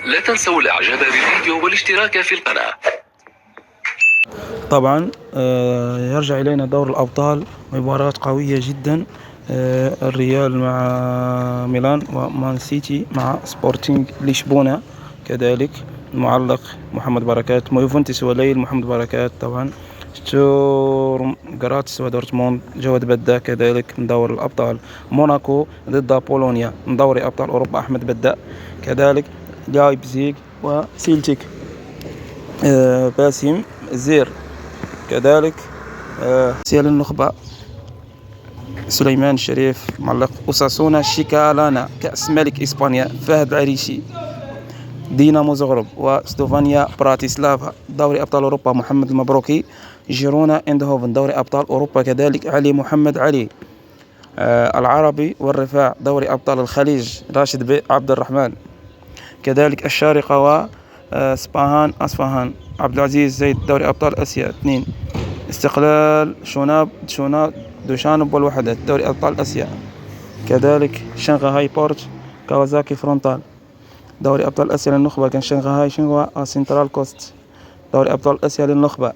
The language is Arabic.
لا تنسوا الاعجاب بالفيديو والاشتراك في القناة. طبعا يرجع إلينا دور الأبطال، مباراة قوية جدا. الريال مع ميلان، ومان سيتي مع سبورتينغ لشبونة. كذلك المعلق محمد بركات، يوفنتوس وليل محمد بركات. طبعا شتورم غراتس ودورتموند جواد بدة. كذلك من دور الأبطال موناكو ضد بولونيا من دوري أبطال أوروبا أحمد بدة. كذلك لايبزيغ وسيلتيك باسم زير. كذلك سيال النخبة سليمان الشريف معلق. أساسونا شيكالانا كأس ملك إسبانيا فهد العريشي. دينامو زغرب وستوفانيا براتيسلافا دوري أبطال أوروبا محمد المبروكي. جيرونا اندهوفن دوري أبطال أوروبا كذلك علي محمد علي. العربي والرفاع دوري أبطال الخليج راشد عبد الرحمن. كذلك الشارقة وسباهان أصفهان عبد العزيز زيد دوري أبطال آسيا 2. استقلال شوناب دوشانب والوحدة دوري أبطال آسيا. كذلك شنغهاي بورت كاوازاكي فرونتال دوري أبطال آسيا للنخبة. كان شنغهاي شنغوا سنترال كوست دوري أبطال آسيا للنخبة.